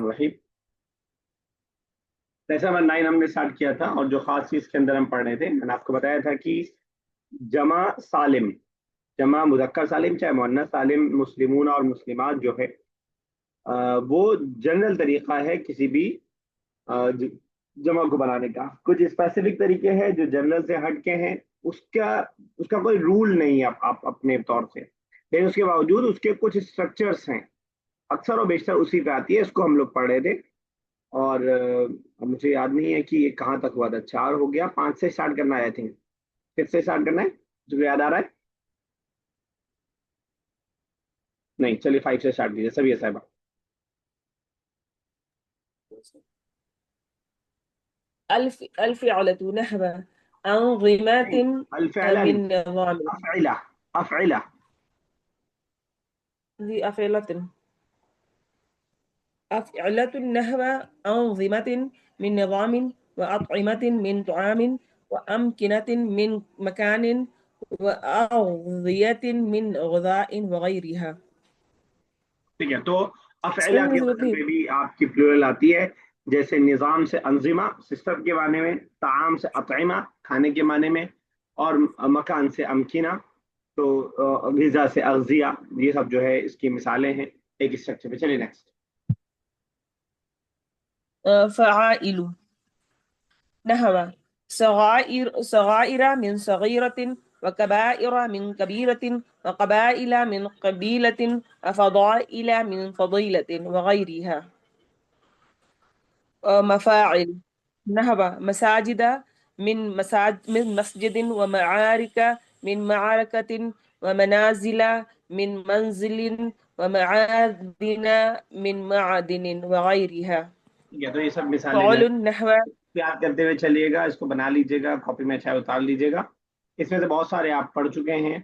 الرحیم. Lesson number 9 ہم نے اسٹارٹ کیا تھا، اور جو خاص چیز کے اندر ہم پڑھ رہے تھے، میں نے آپ کو بتایا تھا کہ جمع سالم، جمع مذکر سالم چاہے مؤنث سالم، مسلمون اور مسلمات جو ہے وہ جنرل طریقہ ہے کسی بھی جمع کو بنانے کا. کچھ اسپیسیفک طریقے ہیں جو جنرل سے ہٹ کے ہیں، اس کا اس کا کوئی رول نہیں ہے آپ اپنے طور سے، لیکن اس کے باوجود اس کے کچھ اسٹرکچرس ہیں، اکثر و بیشتر اسی پہ آتی ہے. اس کو ہم لوگ پڑھ رہے تھے، اور مجھے یاد نہیں ہے کہ یہ کہاں تک ہوا تھا. 4 ہو گیا، 5 سے اسٹارٹ کرنا ہے. آئی تھنک 5 سے اسٹارٹ کرنا ہے، جو یاد آ رہا ہے. نہیں چلیے 5 سے اسٹارٹ کیجیے سبھی صاحبہ. الفعلة نحو أنظمات الفعل من نظام. افعلہ، افعلہ. ذي أفعلة نحو أنظمة من نظام، وأطعمة من طعام، وأمكنة من مكان، وأغذية من غذاء وغيرها. ٹھیک ہے، تو افعلہ Explain کے this with وزن me. پہ بھی آپ کی پلورل آتی ہے. جیسے نظام سے انظمہ سسٹم کے معنی میں، طعام سے اطعمہ کھانے کے معنی میں، اور مکان سے امکنہ تو غذا سے اغذیہ. یہ سب جو ہے اس کی مثالیں ہیں ایک اسٹرکچر پہ. چلیے نیکسٹ. فعائل نحو صغائر من صغيرة، وكبائر من كبيرة، وقبائل من قبيلة، وفضائل من فضيلة وغيرها. مفاعل نحو مساجد من مسجد، ومعارك من معركة، ومنازل من منزل، ومعادن من معدن وغيرها. ٹھیک ہے، تو یہ سب مثالیں جو فعل ہے نحو یاد کرتے ہوئے چلیے گا. اس کو بنا لیجیے گا، کاپی میں اچھا اتار لیجیے گا. اس میں سے بہت سارے آپ پڑھ چکے ہیں،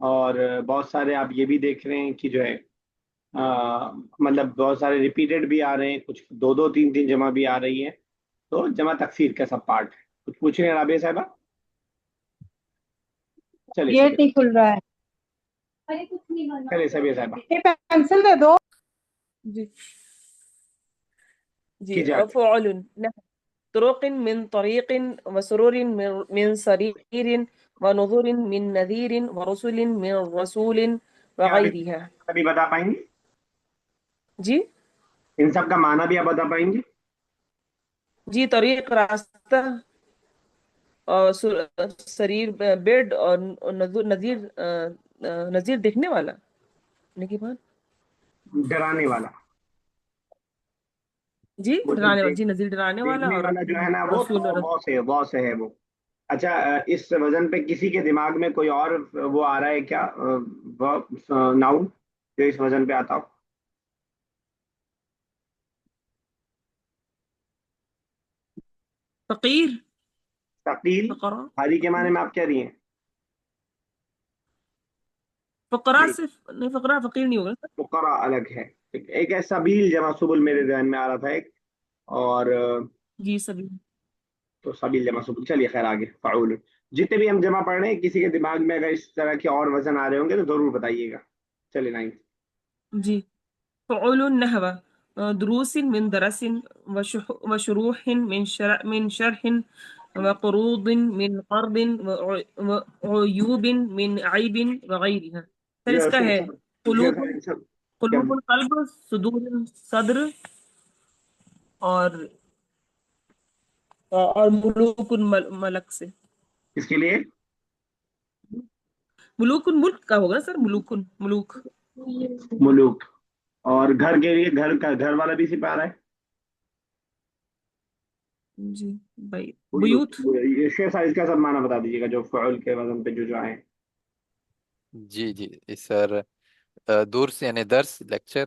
اور بہت سارے آپ یہ بھی دیکھ رہے ہیں کہ جو ہے مطلب بہت سارے ریپیٹڈ بھی آ رہے ہیں، کچھ 2 2 3 3 جمع بھی آ رہی ہے. تو جمع تکسیر کا سب پارٹ ہے. کچھ پوچھ رہے ہیں رابعہ صاحبہ؟ چلیے گیٹ سبھی، نہیں کھل رہا ہے. چلیے سبھی صاحبہ پینسل دے دو. جی کیجیے آگے. فعل نحو طرق من طريق، وسرور من سرير، ونظر من نذير، ورسل من رسول کیا وغيرها. ابھی بتا پائیں گے؟ جی ان سب کا معنی بھی آپ بتا پائیں گے؟ جی طریق راستہ، اور سریر بیڈ، اور نذیر نذیر دیکھنے والا کے بعد ڈرانے والا. جی وہ تو ڈرانے والا، جی نذیر ڈرانے والا، دیکھنے اور والا جو ہے نا وہ رسول وہ سے ہے وہ. اچھا اس وزن پہ کسی کے دماغ میں کوئی اور وہ آ رہا ہے کیا ناؤن جو اس وزن پہ آتا ہو؟ فقیر، ثقیل. فقراء. حالی کے معنی میں آپ کہہ رہی ہیں؟ فقراء نہیں، صرف نہیں، فقراء فقیر نہیں ہوگا. فقرا الگ ہے. ایک ہے سبیل جمع سبل، میرے ذہن میں آ رہا تھا ایک، اور جی سبھی. تو سبیل جمع سبل. چلیے خیر آگے. فعول. جتنے بھی ہم جمع پڑھ رہے ہیں کسی کے دماغ میں اگر اس طرح کے اور وزن آ رہے ہوں گے تو ضرور بتائیے گا. چلیے 9. جی فعول نحو دروس من درس، وشروح من شرح، وقروض من قرض، وعيوب من عيب وغيرها. پھر اس کا ہے قلوب، قلوب القلب، صدور صدر، اور ملوک ملک سے. اس کے لیے ملوک ملک کا ہوگا سر، ملوک ملوک. ملوک. اور گھر کے لیے گھر کا گھر والا بھی اسی پہ آ رہا ہے. جی بھائی بیوت. بیوت. یہ شیخ صاحب اس کا سب معنی بتا دیجیے گا جو فعول کے وزن پہ جو آئے. جی جی سر، درس یعنی درس لیکچر،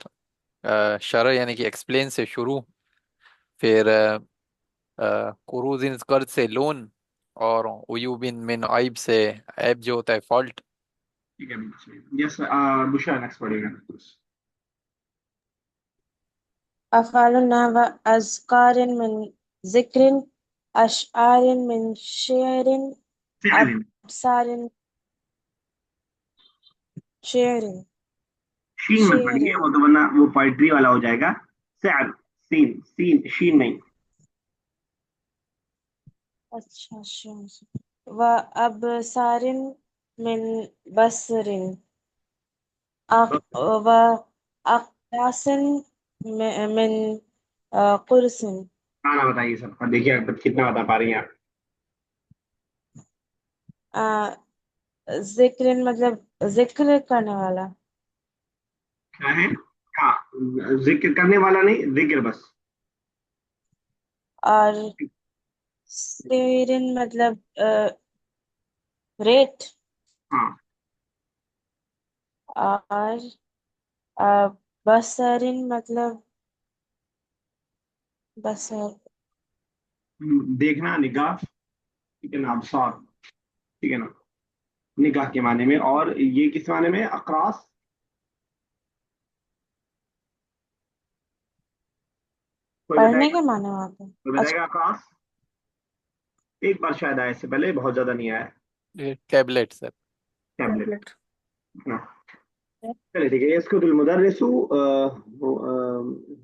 شرح یعنی کہ ایکسپلین سے شروع، پھر قروض قرض سے لون، اور عیوب من عیب سے عیب جو ہوتا ہے فالٹ. ٹھیک ہے. یس بشرا نیکسٹ پڑھیے گا. افعال نحو اذکار من ذکر، اشعار من شعر، فعل. ابصار شعر شین مت پڑھیے، وہ تو ورنہ وہ پوئٹری والا ہو جائے گا. سعر، سین سین شین نہیں. اچھا و ابصار من بصر و اقیاس من قرص. کھانا بتائیے سب کا، دیکھیے آپ کتنا بتا پا رہی ہیں آپ. ذکر مطلب ذکر کرنے والا، کیا ہے؟ ہاں، ذکر کرنے والا نہیں، ذکر بس. اور سیرن مطلب ریٹ، ہاں، اور بصرن مطلب بصر. دیکھنا، نگاہ. ٹھیک ہے نا، ابصار. ٹھیک ہے نا، نگاہ کے معنی میں. اور یہ کس معنی میں؟ اقراص. کوئی بتائے پڑھنے گا؟ کے معنی میں آتے ہیں. کوئی بتائے گا اقراص؟ ایک بار شاید آیا، اس سے پہلے بہت زیادہ نہیں آیا. ٹیبلٹ سر. ٹیبلٹ. tablet. ہاں. چلیے ٹھیک ہے. يسكت المدرس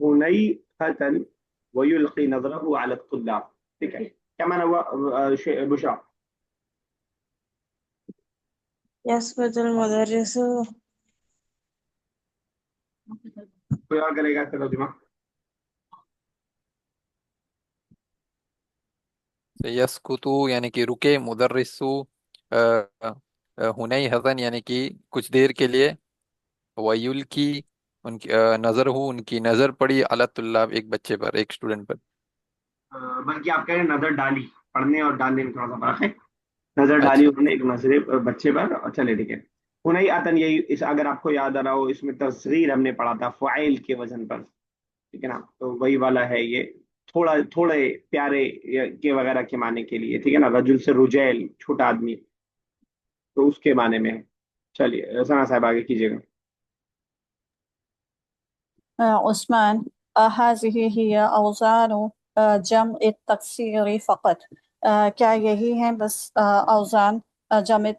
هنيهة ويلقي نظره على الطلاب. ٹھیک ہے، کیا معنی ہوا بشرا؟ یسکت المدرس کوئی اور کرے گا ترجمہ؟ یسکتو یعنی کہ رکے، مدرسو ہنئی حسن یعنی کہ کچھ دیر کے لیے، ویل کی ان کی نظر ہو، ان کی نظر پڑی، علی طلاب ایک بچے پر، ایک اسٹوڈنٹ پر. بلکہ آپ کہہ رہے ہیں نظر ڈالی. پڑھنے اور ڈالنے میں تھوڑا سا فرق ہے. نظر ڈالی اچھا انہوں نے ایک نظر بچے پر. اور چلے ٹھیک ہے. ہنئی آتن، یہی اس اگر آپ کو یاد آ رہا ہو، اس میں تصغیر ہم نے پڑھا تھا فعیل کے وزن پر. ٹھیک ہے نا، تو وہی والا ہے یہ. تھوڑا تھوڑے پیارے کے وغیرہ کے معنی کے لیے. ٹھیک ہے نا، رجل سے رجیل، چھوٹا آدمی، تو اس کے معنی میں ہے. چلیے ثنا صاحب آگے کیجیے گا. عثمان هذه هي أوزان جمع التكسير فقط. کیا یہی ہیں بس اوزان جمع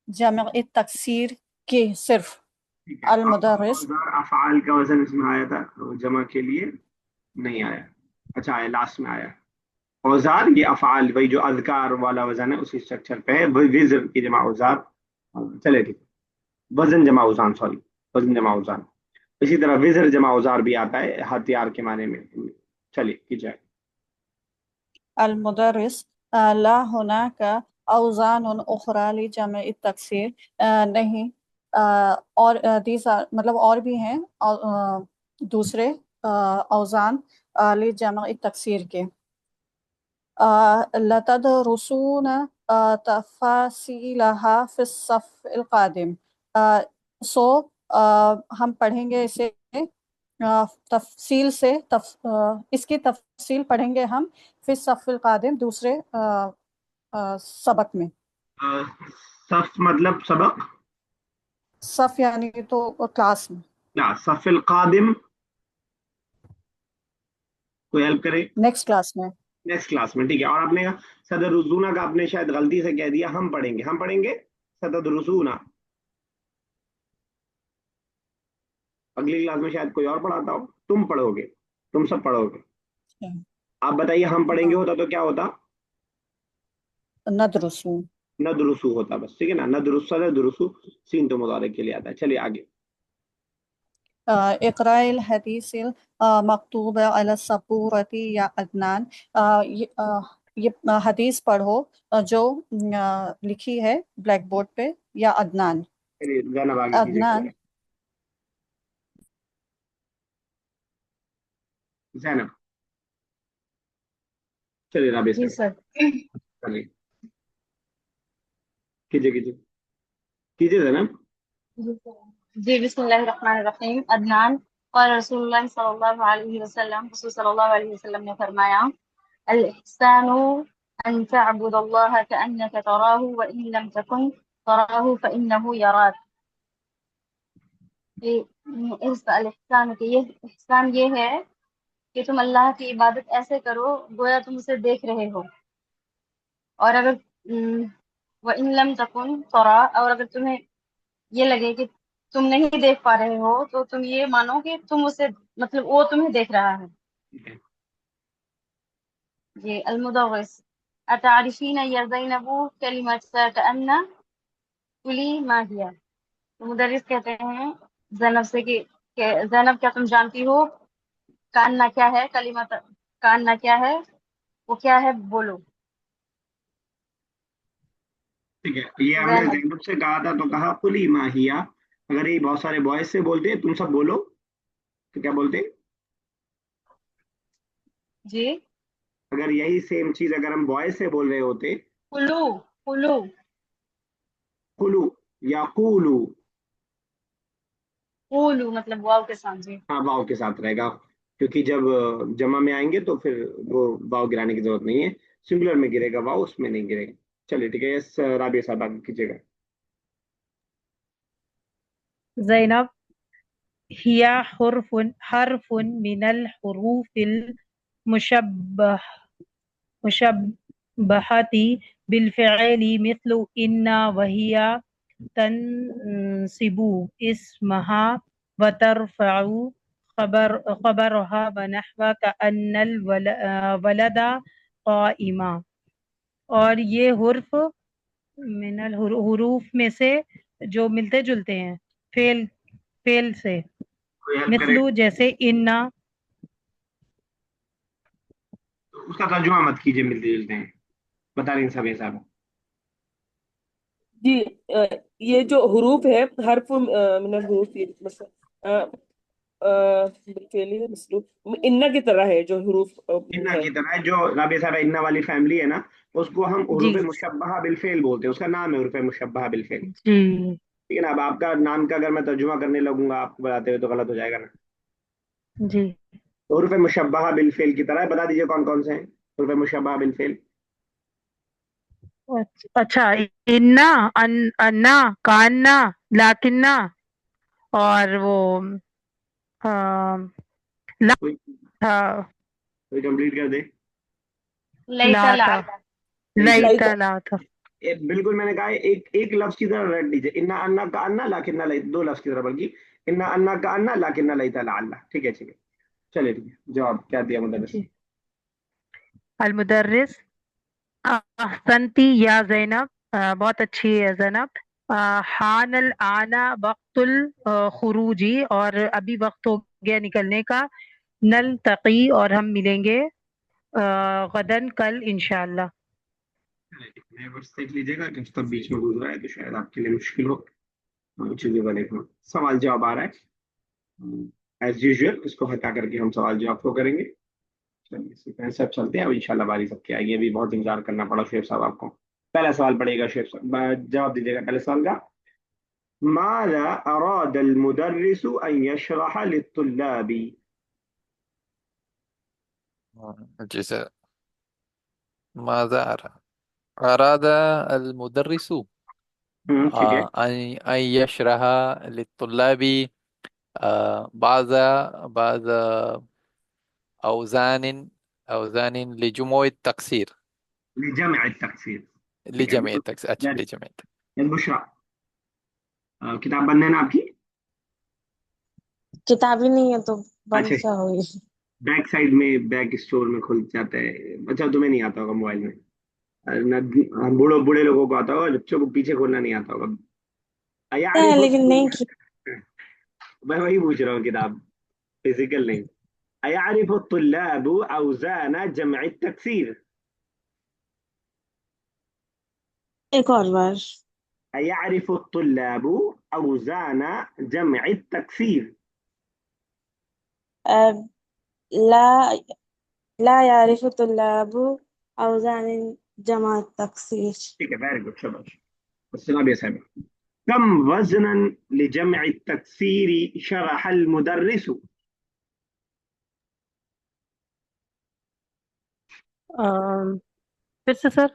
جمع التکسیر کی صرف؟ ٹھیک ہے. المدرس اوزار افعال کا وزن اس میں آیا تھا، جمع کے لیے نہیں آیا. اچھا آیا، لاسٹ میں آیا. اوزار یہ افعال، وہی جو اذکار والا وزن ہے اسی اسٹرکچر پہ ہے. وزر کی جمع اوزار. چلے ٹھیک. وزن جمع اوزان، سوری، وزن جمع اوزان. اسی طرح وزر جمع اوزار بھی آتا ہے ہتھیار کے معنی میں. چلیے کیجیے. المدرس لا هناك أوزان أخرى لجمع التكسير. نہیں اور مطلب اور بھی ہیں دوسرے اوزان لجمع التکسیر کے. لتدرسون تفاصیلها في الصف القادم. سو ہم پڑھیں گے اسے تفصیل سے اس کی تفصیل پڑھیں گے ہم فی الصف القادم دوسرے سبق میں. صف مطلب سبق، صف یعنی تو کلاس میں. لا، صف القادم. کوئی ہیلپ کرے؟ نیکسٹ کلاس میں. نیکسٹ کلاس میں. ٹھیک ہے. اور آپ نے صدر رسونا کا آپ نے شاید غلطی سے کہہ دیا ہم پڑھیں گے. ہم پڑھیں گے صدر رسونا. اگلی کلاس میں شاید کوئی اور پڑھاتا ہو. تم پڑھو گے، تم سب پڑھو گے. آپ بتائیے ہم پڑھیں گے ہوتا تو کیا ہوتا؟ ندرسون. ندرسو ہوتا بس. ٹھیک ہے نا، ندرس صدر درسو سین تو مضارع کے لیے آتا ہے. چلیے آگے. اقراء الحدیث مکتوب علی السبورۃ یا عدنان. یہ حدیث پڑھو جو لکھی ہے بلیک بورڈ پہ، یا عدنان. چلیے زینب آگے کیجیے. عدنان زینب. چلیے رابع جی صاحب سر. چلیے کیجیے کیجیے کیجیے زینب. جی بسم اللہ الرحمن الرحیم. عدنان. قال رسول اللہ صلی اللہ علیہ وسلم، رسول صلی اللہ علیہ وسلم نے فرمایا، الاحسان ان تعبد اللہ کأنک تراہ وان لم تکن تراہ فانہ یراک. الاحسان کہ یہ احسان یہ ہے کہ تم اللہ کی عبادت ایسے کرو گویا تم اسے دیکھ رہے ہو، اور اگر وان لم تکن تراہ، اور اگر تمہیں یہ لگے کہ تم نہیں دیکھ پا رہے ہو تو تم یہ مانو کہ تم اسے مطلب وہ تمہیں دیکھ رہا ہے. ٹھیک ہے. جی المدرس اتعرفین یا زینب کلمۃ کأن قلی ما ہی. مدرس کہتے ہیں زینب سے کہ زینب کیا تم جانتی ہو کأن کیا ہے کلمۃ کأن کیا ہے وہ کیا ہے بولو. ٹھیک ہے. یہ ہم نے زینب زینب سے کہا تھا تو کہا قلی ماہیا. اگر یہ بہت سارے بوائز سے بولتے تم سب بولو تو کیا بولتے؟ جی اگر یہی سیم چیز اگر ہم بوائز سے بول رہے ہوتے قلو قلو قلو یا قولو. قولو مطلب واو کے ساتھ. جی ہاں واو کے ساتھ رہے گا کیونکہ جب جمع میں آئیں گے تو پھر وہ واو گرانے کی ضرورت نہیں ہے. سنگولر میں گرے گا واو اس میں نہیں گرے گا. چلیے ٹھیک ہے. یس رابعہ صاحب آگے کیجیے گا. زینب هي حرف من الحروف المشبه مشبهة بالفعل مثل إن وهي تنصب اسمها وترفع خبرها ونحو كأن الولد قائما. اور یہ حرف من الحروف میں سے جو ملتے جلتے ہیں فعل سے کوئی ہیلپ کرے مثلو جیسے انا. اس کا ترجمہ مت کیجیے ملتے جلتے ہیں. بتا رہی ہیں سب صاحب. جی یہ جو حروف ہے حرف من الحروف مثلا بالفعل مثلو انا کی طرح ہے جو حروف انا ہے. کی طرح جو رابعہ صاحب انا والی فیملی ہے نا اس کو ہم جی حروف مشبہہ بالفعل بولتے ہیں. اس کا نام ہے حروف مشبہہ بالفعل. جی ٹھیک ہے نا. اب آپ کا نام کا اگر میں ترجمہ کرنے لگوں گا آپ کو بتاتے ہوئے تو غلط ہو جائے گا نا. جی. تو حروف مشبہہ بالفعل کی طرح بتا دیجیے کون کون سے ہیں حروف مشبہہ بالفعل. اچھا انا انا کانا لاکنہ اور وہ لا کوئی تھا کوئی کمپلیٹ کر دے. لیتا لا تھا نہیں لیتا لا تھا. بالکل میں نے کہا ایک ایک لفظ کی طرح رٹ لیجیے. انا انا کا انا لاکنہ دو لفظ کی طرح بلکہ انا انا کا انا لاکنہ لیتا لعلہ. ٹھیک ہے ٹھیک ہے. چلے ٹھیک ہے. جواب کیا دیا مدرس؟ جی. المدرس احسنتی یا زینب بہت اچھی ہے زینب. حان الآن وقت الخروجی اور ابھی وقت ہو گیا نکلنے کا. نلتقی اور ہم ملیں گے غدن کل انشاءاللہ. نیبرس دیکھ لیجیے گا کہ سب بیچ میں گزرا ہے تو شاید آپ کے لیے مشکل ہو. چلیے وعلیکم. سوال جواب آ رہا ہے ایز یوزل. اس کو ہٹا کر کے ہم سوال جواب کو کریں گے. چلیے سیکوینس سب چلتے ہیں. اب انشاءاللہ باری سب کی آئے گی. ابھی بہت انتظار کرنا پڑا شیخ صاحب آپ کو. پہلا سوال پڑے گا شیخ صاحب جواب دیجیے گا پہلے سوال کا. ماذا أراد المدرس أن يشرح للطلاب؟ جی سر. ماذا أراد المدرس ٹھیک ہے. أن يشرح للطلاب بعض أوزان لجموع التقصير. لجمع التقصير. لجمع التقصير. أچھا لجمع التقصير. البشرى کتاب بند ہے نا آپ کی؟ کتاب ہی نہیں ہے تو بند اچھا کیا ہوئی. بیک سائڈ میں بیک اسٹور میں کھل جاتا ہے. اچھا تمہیں نہیں آتا ہوگا موبائل میں. بوڑھے لوگوں کو آتا ہوگا. بچوں کو پیچھے کھولنا نہیں آتا ہوگا. لیکن نہیں کی. میں وہی پوچھ رہا ہوں کتاب فزیکل نہیں. أيعرف الطلاب أوزان جمع التكسير؟ ایک اور بار. أيعرف الطلاب أوزان جمع التكسير؟ لا لا يعرف الطلاب أوزان جمع التكسير. ٹھیک ہے. ویری گڈ شاباش. السلام يا سامي. كم وزنا لجمع التكسير شرح المدرس؟ پھر سے سر.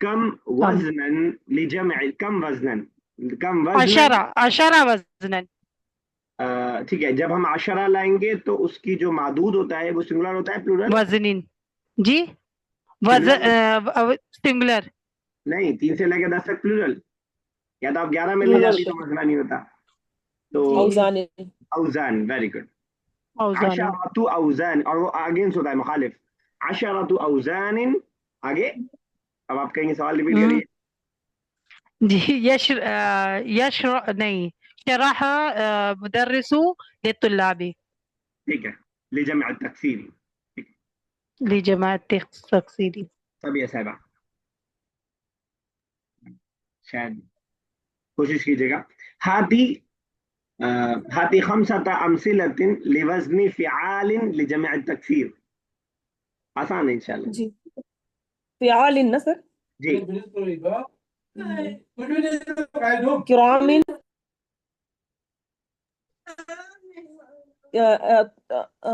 كم وزنا لجمع كم وزنا كم وزنا عشرہ وزنا. ٹھیک ہے. جب ہم عشرہ لائیں گے تو اس کی جو معدود ہوتا ہے وہ سنگولر ہوتا ہے پلورل؟ وزنین. جی سنگولر. نہیں 3 سے لے کے 10 تک پلورل. یا تو آپ 11 میں لے جاتی تو مسئلہ نہیں ہوتا. تو اوزان اوزان، ویری گڈ. اوزان. عشرۃ اوزان، اور وہ اگینسٹ ہوتا ہے مخالف. عشرۃ اوزان آگے. اب آپ کہیں گے سوال ریپیٹ کریے. جی یشر نہیں شرح مدرس للطلاب ٹھیک ہے، لجمع التکسیر. لجماعت تقصیری. سب یہ صاحبہ شاید کوشش کیجیے گا. ہاتی خمسۃ امثلۃ لوزن فعال لجمع التکسیر. آسان ہے انشاءاللہ. جی فعال نا سر. جی کرام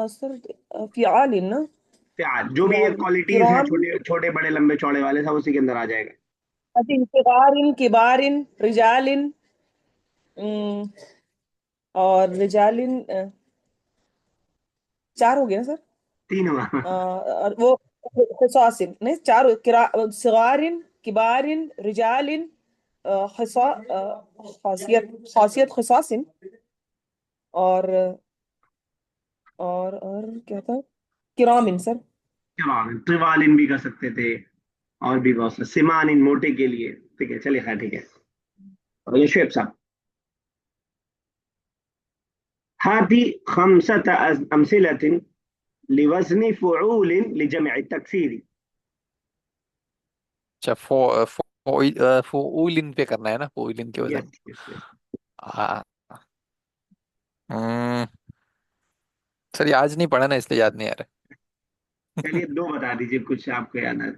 سر فعال نا. فعال، جو بھی فعال کوالٹیز ہیں کرام چھوٹے چھوٹے بڑے لمبے چوڑے والے سب اسی کے اندر آ جائے گا. صغار کبار رجال اور رجال 4 ہو گیا سر. 3 ہوا. اور وہ خصاص نہیں 4 صغار کبار رجال خاصیت خصاص اور کیا تھا کرام سر. طوال بھی کر سکتے تھے، اور بھی بہت سے. سمان موٹے کے لیے. ٹھیک ہے چلیے خیر ٹھیک ہے. اور یہ شعیب صاحب هذه 5 أمثلة لوزن فعول لجمع التكسير. اچھا فعول پہ کرنا ہے نا، فعول کے وزن. یس یس. ہاں سر یہ آج نہیں پڑھا نا، اس لیے یاد نہیں آ رہا. چلیے 2 بتا دیجیے کچھ آپ کو یاد ہے.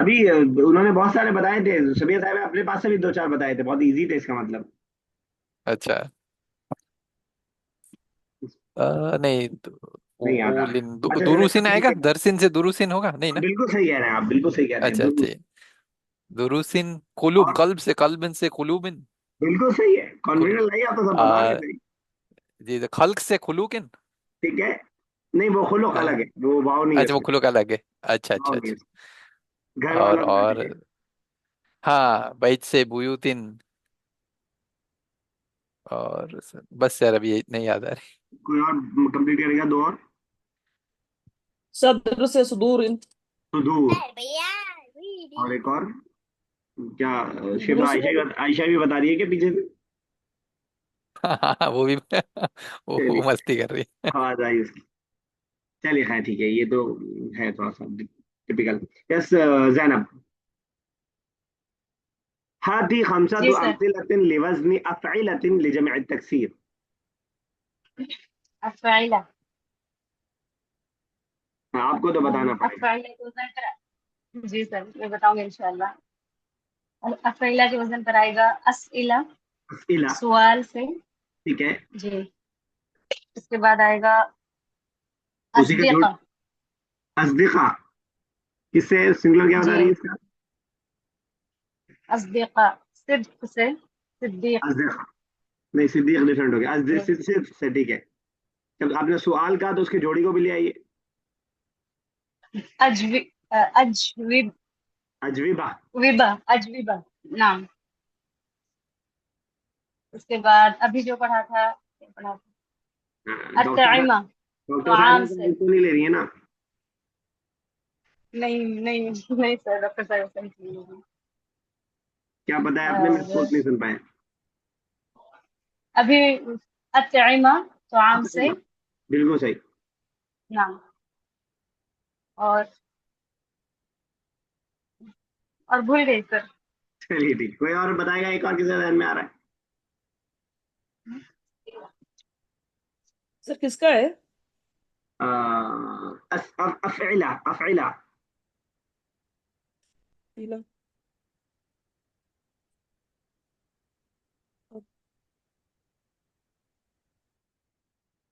ابھی انہوں نے بہت سارے بتائے تھے، شبیر صاحب اپنے پاس سے بھی 2-4 بتائے تھے، بہت ایزی تھے اس کا مطلب. اچھا نہیں نہیں یاد آ رہا ہے. اچھا دروسن آئے گا، درسن سے دروسن ہوگا نہیں نا. بالکل صحیح کہہ رہے ہیں آپ، بالکل صحیح کہہ رہے اچھا ہیں. اچھا دروسن قلوب، اور قلب سے قلبن سے قلوبن. بالکل صحیح ہے. کانفیڈنس نہیں آپ تو سب بتا رہے تھے. جی خلق سے خلوقن. ٹھیک ہے. نہیں وہ خلق الگ ہے، وہ واو نہیں ہے اچھا اس وہ میں. خلق الگ ہے. اچھا واو اچھا نہیں ہے اچھا. اس میں. گھر والا بتا اور دیجیے. ہاں بیت سے بیوتن. اور بس یار ابھی نہیں یاد آ رہی. کوئی اور کمپلیٹ کرے گا؟ 2 اور. صدر سے صدور صدور. اور ایک اور کیا؟ شبہ عائشہ بھی بتا رہی ہے کہ پیچھے سے وہ بھی وہ مستی کر رہی ہے. آواز آئی اس کی. چلیے خیر ٹھیک ہے، یہ تو ہے تھوڑا سا ٹپیکل. یس زینب. هذه 5 جی سر. أمثلة لوزن أفعلة لجمع التكسير. افعیلہ. آپ کو تو بتانا پڑے گا. افعیلہ کے وزن پر، جی سر میں بتاؤں گی انشاءاللہ. افعیلہ کے وزن پر آئے گا اسئلہ، اسئلہ. سوال سے. ٹھیک ہے. جی اس کے بعد آئے گا اسی کا جوڑ اصدقہ. اصدقاء. کس سے سنگولر کیا بتا جی رہی ہے اس کا؟ اصدقاء صدق سے صدیق. اصدقاء نہیں، صدیق ڈفرنٹ ہو گیا. صدق سے ٹھیک ہے. جب آپ نے سوال کہا تو اس کی جوڑی کو بھی لے آئیے. اجوب اجوبہ. اجوبہ نام. اس کے بعد ابھی جو پڑھا تھا اطعمہ ڈاکٹر طعام صاحب سے. تو نہیں لے رہی ہے نا؟ نہیں سر، ڈاکٹر صاحب کیا پتا ہے آپ نے محفوظ نہیں سن پائے. ابھی اطعمہ طعام سے بالکل صحیح. نام. اور بھول گئی سر. چلیے ٹھیک. کوئی اور بتائے گا؟ ایک اور کسی ذہن میں آ رہا ہے؟ سر کس کا ہے؟ افعلہ. افعلہ.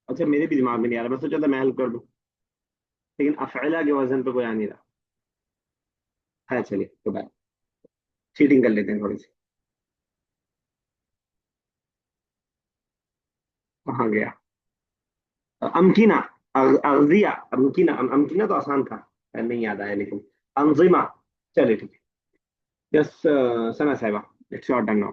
اچھا میرے بھی دماغ میں نہیں آ رہا، میں سوچا تھا میں ہیلپ کر دوں، لیکن افعلہ کے وزن پہ کوئی آ نہیں رہا ہے. چلیے تو بات چیٹنگ کر لیتے ہیں تھوڑی سی. کہاں گیا؟ امکنہ. اغذیہ. امکنہ تو آسان تھا، نہیں یاد آیا. لیکن انظمہ. چلے ٹھیک ہے. یس سنا صاحبہ اٹس یور ٹرن ناؤ.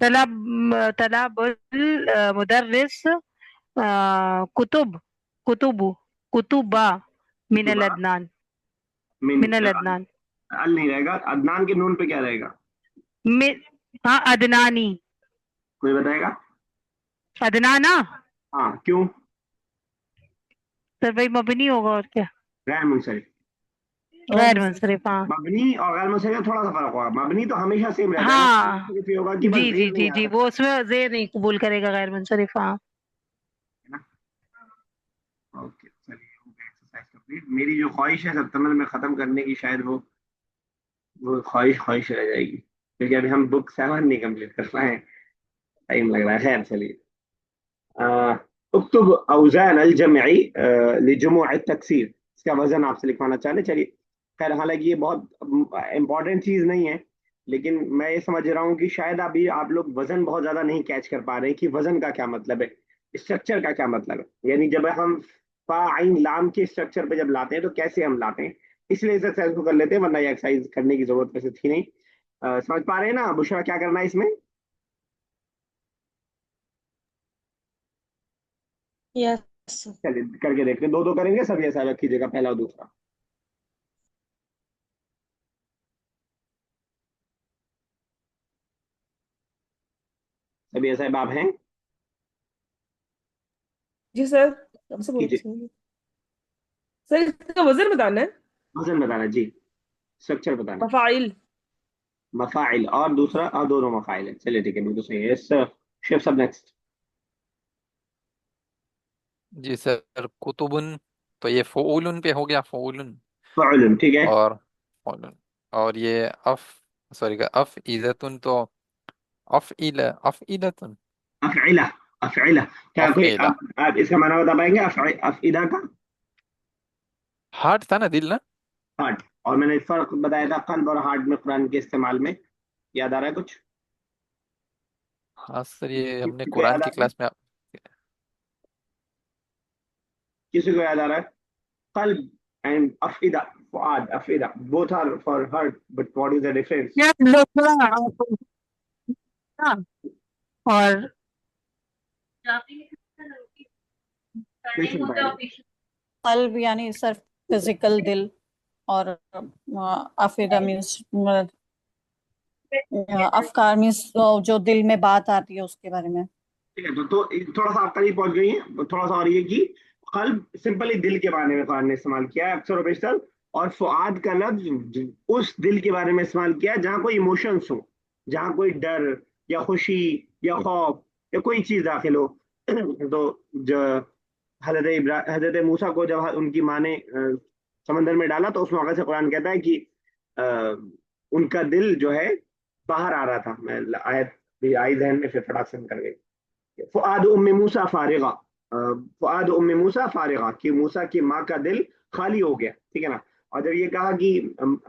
طلب المدرس کتبا من کتبہ الادنان من من الادنان ال نہیں رہے گا، عدنان کے نون پہ کیا رہے گا؟ ہاں ادنانی، کوئی بتائے گا؟ ادنانا ہاں کیوں؟ سر بھائی مبنی ہوگا اور کیا، غیر منصرف. غیر منصرف. ہاں مبنی اور غیر منصرف میں تھوڑا سا فرق ہوگا. مبنی تو ہمیشہ سیم رہتا ہے نا، ہاں صرف یہ ہوگا کہ بس جی زیر جی نہیں جی آ جی، سکتا وہ اس میں زیر نہیں قبول کرے گا غیر منصرف. ہاں ہے نا. اوکے چلیے ہو گیا ایکسرسائز کمپلیٹ. میری جو خواہش ہے سپتمبر میں ختم کرنے کی، شاید وہ خواہش رہ جائے گی، کیونکہ ابھی ہم بک 7 نہیں کمپلیٹ کر پائے ہیں، ٹائم لگ رہا ہے. خیر چلیے. اکتب اوزان الجمعی لجموع التکسیر، اس کا وزن آپ سے لکھوانا چاہتے. چلیے خیر، حالانکہ یہ بہت امپورٹنٹ چیز نہیں ہے، لیکن میں یہ سمجھ رہا ہوں کہ شاید ابھی آپ لوگ وزن بہت زیادہ نہیں کیچ کر پا رہے کہ وزن کا کیا مطلب ہے، اسٹرکچر کا کیا مطلب ہے. یعنی جب ہم فا عین لام کے اسٹرکچر پہ جب لاتے ہیں تو کیسے ہم لاتے ہیں، اس لیے اس ایکسرسائز کو کر لیتے ہیں، ورنہ یہ ایکسرسائز کرنے کی ضرورت ویسے تھی نہیں. سمجھ پا رہے ہیں نا بشرا کیا کرنا ہے اس میں؟ یس. چلیے کر کے دیکھتے ہیں، دو کریں گے. سب ایسا رکھیے گا، پہلا اور دوسرا. سبھی صاحب آپ ہیں؟ جی سر، ہم سے بول کیجیے. رہے ہیں سر، اس کا وزن بتانا ہے. وزن بتانا جی، اسٹرکچر بتانا. مفاعل. مفاعل اور دوسرا، اور دونوں مفاعل ہیں. چلیے ٹھیک ہے، بالکل صحیح ہے. شیف سب نیکسٹ. جی سر کتبن، تو یہ فعولن پہ ہو گیا، فعولن. فعل ٹھیک ہے. اور فعولن، اور یہ سوری افعیدتن، تو افعیلتن. افعلہ. افعلہ کیا کوئی افعیلہ، آپ اس کا معنی بتا پائیں گے؟ افعیدہ کا ہارٹ تھا نا، دل نا. ہارٹ. اور میں نے فرق بتایا تھا قلب اور ہارٹ میں قرآن کے استعمال میں، یاد آ رہا ہے کچھ؟ ہاں سر، یہ ہم نے کسی کو قرآن یاد آ کی رہا ہے؟ کلاس میں. کسی کو یاد آ رہا ہے؟ قلب and afida, fuad, afida, both are for heart, but what is the difference? اور نہیں سن پائے. قلب یعنی صرف فزیکل دل، اور افیدہ مینس افکار مینس جو دل میں بات آتی ہے اس کے بارے میں. ٹھیک ہے، تو تھوڑا سا آپ قریب پہنچ گئی ہیں. تھوڑا سا اور یہ کہ قلب سمپلی دل کے بارے میں قرآن نے استعمال کیا ہے اکثر و بیشتر، اور فؤاد کا لفظ اس دل کے بارے میں استعمال کیا ہے جہاں کوئی ایموشنس ہو، جہاں کوئی ڈر یا خوشی یا خوف یا کوئی چیز داخل ہو. تو جو حضرت موسیٰ کو جب ان کی ماں نے سمندر میں ڈالا تو اس موقع سے قرآن کہتا ہے کہ ان کا دل جو ہے باہر آ رہا تھا. میں آیت بھی آئی ذہن میں، پھر فٹاک سے کر گئی. فؤاد ام موسیٰ فارغہ، فؤاد ام موسیٰ فارغہ، کہ موسیٰ کی ماں کا دل خالی ہو گیا. ٹھیک ہے نا. اور جب یہ کہا کہ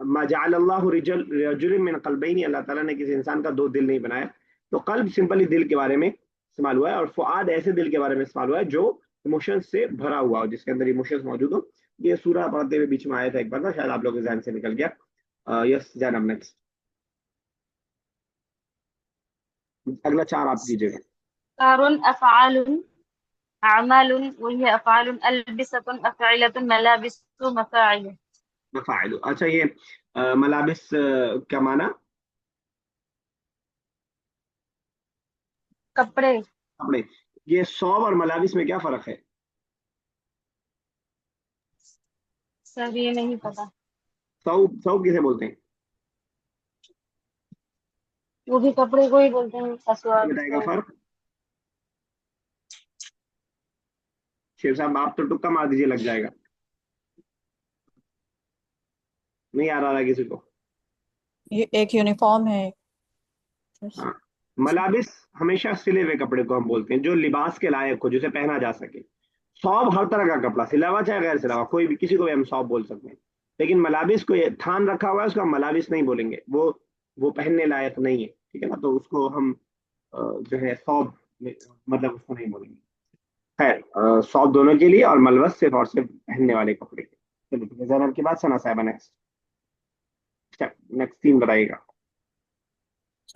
ما جعل اللہ رجل من قلبین، اللہ تعالیٰ نے کسی انسان کا 2 دل نہیں بنایا، تو قلب سمپلی دل کے بارے میں استعمال ہوا ہے، اور فؤاد ایسے دل کے بارے میں استعمال ہوا ہے جو ایموشن سے بھرا ہوا ہو، جس کے اندر ایموشنز موجود ہو. یہ سورہ پڑھتے ہوئے بیچ میں آیا تھا ایک بار، تھا شاید آپ لوگ کے ذہن سے نکل گیا. یس جانب نیکسٹ. اگلا 4 آپ کیجیے گا. أفكار أفعال أعمال وهي أفعال ألبسة أفعلة ملابس مفاعل. مفاعل. اچھا یہ ملابس کیا معنی؟ کپڑے. کپڑے. یہ ثوب اور ملابس میں کیا فرق ہے؟ سر یہ نہیں پتا. ثوب کسے بولتے ہیں؟ وہ بھی کپڑے کو ہی بولتے ہیں. اسواب. بتائے گا فرق. شیخ صاحب آپ تو ٹکا مار دیجیے، لگ جائے گا. نہیں آ رہا کسی کو؟ یہ ایک یونیفارم ہے. ہاں. ملابس ہمیشہ سلے ہوئے کپڑے کو ہم بولتے ہیں جو لباس کے لائق ہو، جسے پہنا جا سکے. ثوب ہر طرح کا کپڑا، سلا ہوا چاہے غیر سلا ہوا، کوئی بھی، کسی کو بھی ہم ثوب بول سکتے ہیں. لیکن ملابس کو یہ تھان رکھا ہوا ہے، اس کا ملابس نہیں بولیں گے، وہ پہننے لائق نہیں ہے. ٹھیک ہے نا. تو اس کو ہم جو ہے ثوب مطلب اس کو نہیں بولیں گے. خیر، ثوب دونوں کے لیے، اور ملبس صرف اور صرف پہننے والے کپڑے کے. چلیے ٹھیک ہے، زینب کے بعد ثنا صاحبہ نیکسٹ. نیکسٹ 3 بتائیے گا.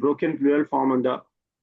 broken plural form on the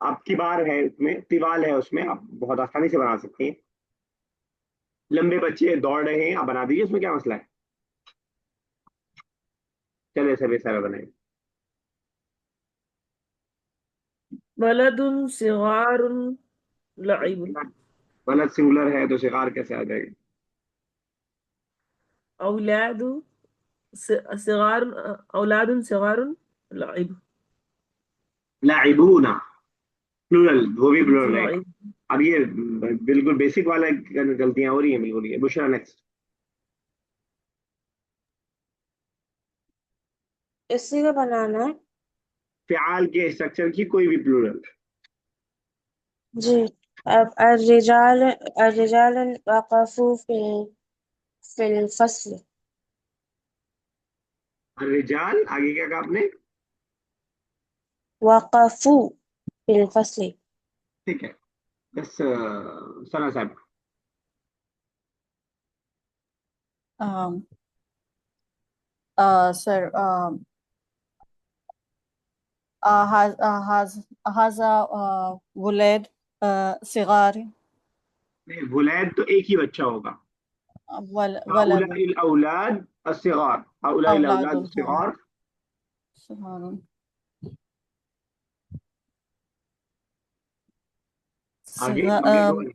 آپ کی بار ہے اس میں، تیوال ہے اس میں، آپ بہت آسانی سے بنا سکتے ہیں. لمبے بچے دوڑ رہے ہیں، آپ بنا دیجیے، اس میں کیا مسئلہ ہے. چلے سب سارا بنائیں. ولد صغار لعب. غلط سنگولر ہے تو صغار کیسے آ جائے گا؟ أولاد صغار، أولاد صغار لعب. لاعبون پلورل، وہ بھی پلورل ہے. لعب. اب یہ بالکل بیسک والا غلطیاں ہو رہی ہیں بالکل. یہ بشرا نیکسٹ. اسی کو بنانا ہے. فعال کے اسٹرکچر کی کوئی بھی پلورل. جی. اب الرجال وقفوا في الفصل. الرجال آگے کیا کہا آپ نے؟ وقفوا في الفصل. ٹھیک ہے. بس ثنا صاحب. سر هذا ولد صغار. نہیں، ولید تو ایک ہی بچہ ہوگا. ولد هؤلاء الاولاد الصغار، هؤلاء أولاد الاولاد الصغار. صغار. آگے صغار آگے بولیں.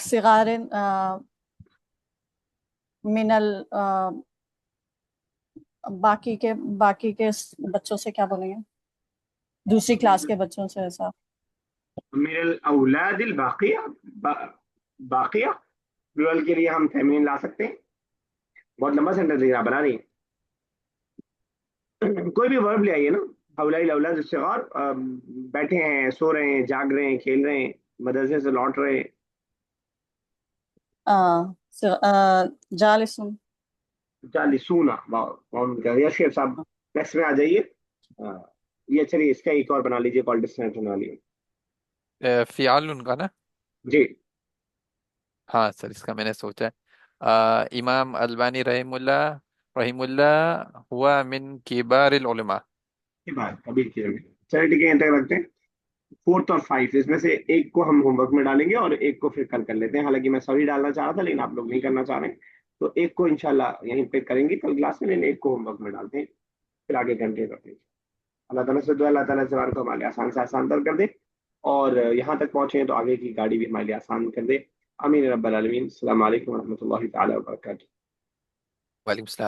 صغار من ال باقی کے بچوں سے کیا بولیں گے، دوسری کلاس کے بچوں سے ایسا. من الاولاد الباقیہ، باقیہ پلورل کے لیے ہم فیمینین لا سکتے ہیں. بہت لمبا سینٹنس آپ بنا رہی ہیں. کوئی بھی ورب لے آئیے نا. هؤلاء الاولاد الصغار بیٹھے ہیں، سو رہے ہیں، جاگ رہے ہیں، کھیل رہے ہیں، مدرسے سے لوٹ رہے ہیں. جالس. جالسون. یس شیخ صاحب نیکسٹ میں آ جائیے. یہ چلیے اس کا ایک اور بنا لیجیے، کال ڈسٹینس بنا لیجیے. فعال ان کا نا. جی. ہاں سر، اس کا میں نے سوچا ہے. امام البانی رحم اللہ ہوا من کبار العلماء. یہ بات کبھی کی جگہ. چلیے ٹھیک ہے، یہاں تک رکھتے ہیں. 4 اور 5 اس میں سے ایک کو ہم ہوم ورک میں ڈالیں گے اور ایک کو پھر کل کر لیتے ہیں. حالانکہ میں سبھی ڈالنا چاہ رہا تھا لیکن آپ لوگ نہیں کرنا چاہ رہے ہیں، تو ایک کو انشاءاللہ یہیں پہ کریں گے کل کلاس میں، لیکن ایک کو ہوم ورک میں ڈالتے ہیں، پھر آگے کنٹینیو کرتے ہیں. اللہ تعالیٰ سے دعا، اللہ تعالیٰ سے بار کو ہمارے آسان سے آسان تر کر دے، اور یہاں تک پہنچے ہیں تو آگے کی گاڑی بھی ہمارے لیے آسان کر دے. امین رب العالمین. السلام علیکم و رحمۃ اللہ تعالیٰ وبرکاتہ. وعلیکم السلام.